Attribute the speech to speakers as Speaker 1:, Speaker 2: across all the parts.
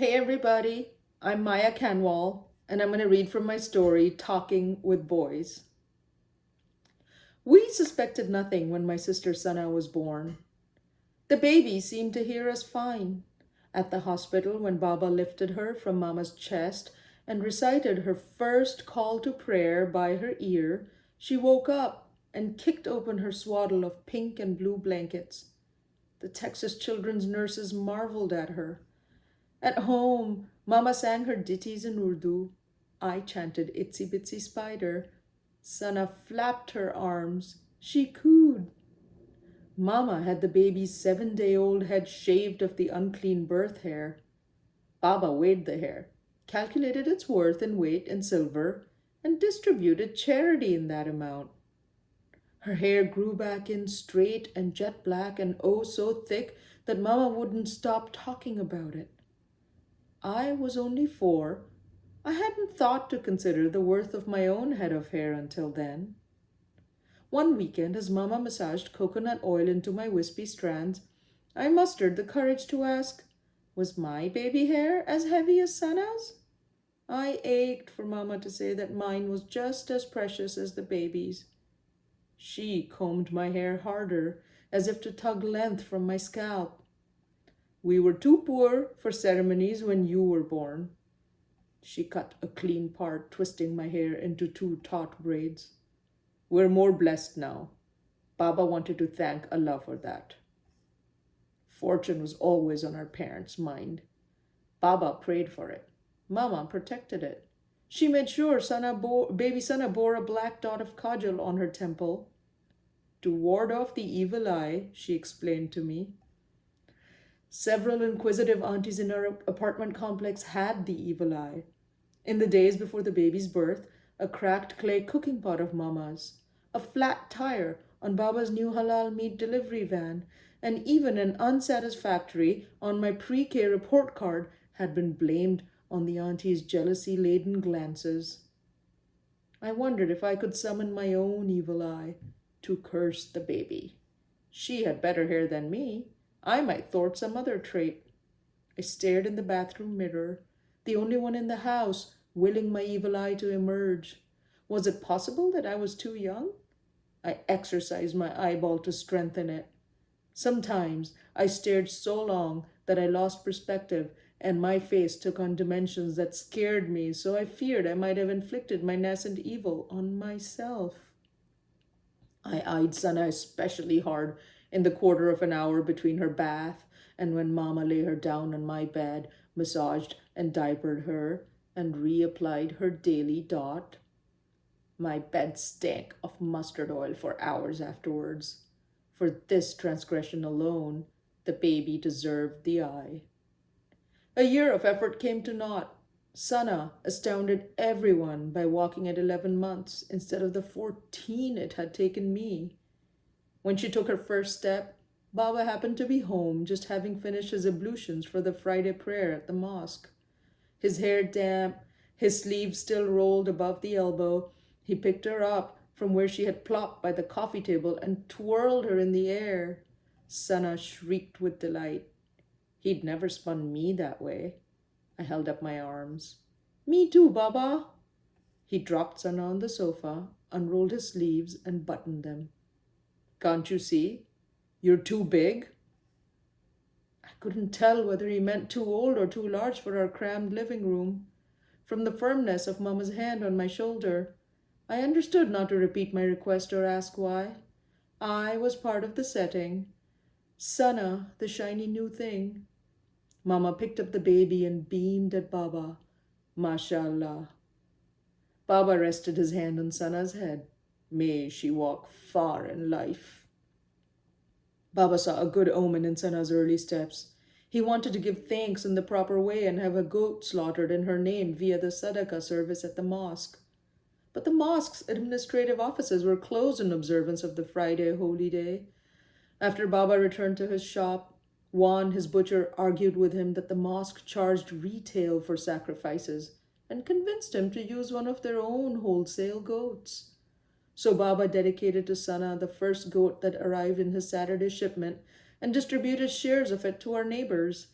Speaker 1: Hey everybody, I'm Maya Kanwal, and I'm going to read from my story, Talking with Boys. We suspected nothing when my sister Sana was born. The baby seemed to hear us fine. At the hospital, when Baba lifted her from Mama's chest and recited her first call to prayer by her ear, she woke up and kicked open her swaddle of pink and blue blankets. The Texas children's nurses marveled at her. At home, Mama sang her ditties in Urdu. I chanted Itsy Bitsy Spider. Sana flapped her arms. She cooed. Mama had the baby's 7-day-old head shaved of the unclean birth hair. Baba weighed the hair, calculated its worth and weight in silver, and distributed charity in that amount. Her hair grew back in straight and jet black and oh so thick that Mama wouldn't stop talking about it. I was only 4. I hadn't thought to consider the worth of my own head of hair until then. One weekend, as Mama massaged coconut oil into my wispy strands, I mustered the courage to ask, was my baby hair as heavy as Sana's? I ached for Mama to say that mine was just as precious as the baby's. She combed my hair harder, as if to tug length from my scalp. We were too poor for ceremonies when you were born. She cut a clean part, twisting my hair into 2 taut braids. We're more blessed now. Baba wanted to thank Allah for that. Fortune was always on our parents' mind. Baba prayed for it. Mama protected it. She made sure baby Sana bore a black dot of kajal on her temple. To ward off the evil eye, she explained to me. Several inquisitive aunties in our apartment complex had the evil eye. In the days before the baby's birth, a cracked clay cooking pot of Mama's, a flat tire on Baba's new halal meat delivery van, and even an unsatisfactory on my pre-K report card had been blamed on the auntie's jealousy-laden glances. I wondered if I could summon my own evil eye to curse the baby. She had better hair than me. I might thwart some other trait. I stared in the bathroom mirror, the only one in the house, willing my evil eye to emerge. Was it possible that I was too young? I exercised my eyeball to strengthen it. Sometimes I stared so long that I lost perspective and my face took on dimensions that scared me, so I feared I might have inflicted my nascent evil on myself. I eyed Sana especially hard in the quarter of an hour between her bath and when Mama lay her down on my bed, massaged and diapered her, and reapplied her daily dot. My bed stank of mustard oil for hours afterwards. For this transgression alone, the baby deserved the eye. A year of effort came to naught. Sana astounded everyone by walking at 11 months instead of the 14 it had taken me. When she took her first step, Baba happened to be home, just having finished his ablutions for the Friday prayer at the mosque. His hair damp, his sleeves still rolled above the elbow, he picked her up from where she had plopped by the coffee table and twirled her in the air. Sana shrieked with delight. He'd never spun me that way. I held up my arms. Me too, Baba. He dropped Sana on the sofa, unrolled his sleeves, and buttoned them. Can't you see? You're too big. I couldn't tell whether he meant too old or too large for our crammed living room. From the firmness of Mama's hand on my shoulder, I understood not to repeat my request or ask why. I was part of the setting. Sana, the shiny new thing. Mama picked up the baby and beamed at Baba. MashaAllah. Baba rested his hand on Sana's head. May she walk far in life. Baba saw a good omen in Sana's early steps. He wanted to give thanks in the proper way and have a goat slaughtered in her name via the Sadaqah service at the mosque. But the mosque's administrative offices were closed in observance of the Friday holy day. After Baba returned to his shop, Juan, his butcher, argued with him that the mosque charged retail for sacrifices and convinced him to use one of their own wholesale goats. So Baba dedicated to Sana the first goat that arrived in his Saturday shipment and distributed shares of it to our neighbors.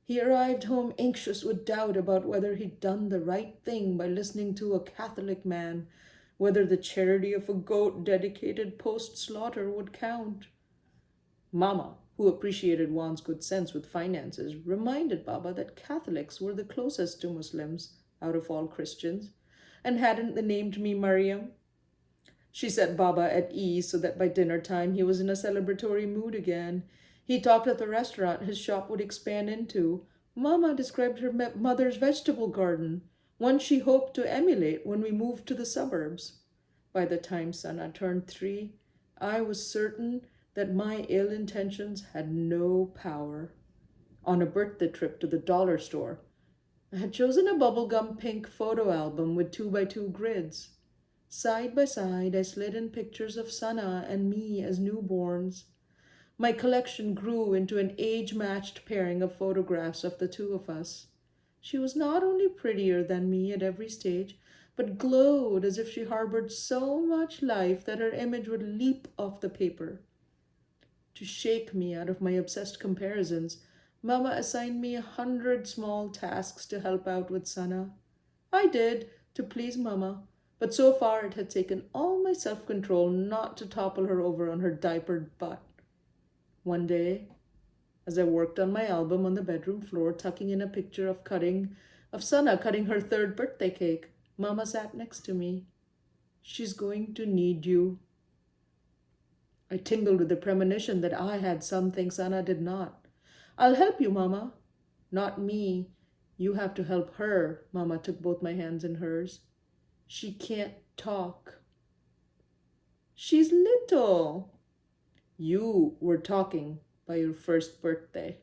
Speaker 1: He arrived home anxious with doubt about whether he'd done the right thing by listening to a Catholic man, whether the charity of a goat dedicated post-slaughter would count. Mama, who appreciated Juan's good sense with finances, reminded Baba that Catholics were the closest to Muslims out of all Christians, and hadn't they named me Mariam? She set Baba at ease so that by dinner time he was in a celebratory mood again. He talked of the restaurant his shop would expand into. Mama described her mother's vegetable garden, one she hoped to emulate when we moved to the suburbs. By the time Sana turned 3, I was certain that my ill intentions had no power. On a birthday trip to the dollar store, I had chosen a bubblegum pink photo album with 2x2 grids. Side by side, I slid in pictures of Sana and me as newborns. My collection grew into an age-matched pairing of photographs of the two of us. She was not only prettier than me at every stage, but glowed as if she harbored so much life that her image would leap off the paper. To shake me out of my obsessed comparisons, Mama assigned me 100 small tasks to help out with Sana. I did, to please Mama, but so far it had taken all my self-control not to topple her over on her diapered butt. One day, as I worked on my album on the bedroom floor, tucking in a picture of Sana cutting her 3rd birthday cake, Mama sat next to me. She's going to need you. I tingled with the premonition that I had something Sana did not. I'll help you, Mama. Not me. You have to help her. Mama took both my hands in hers. She can't talk. She's little. You were talking by your 1st birthday.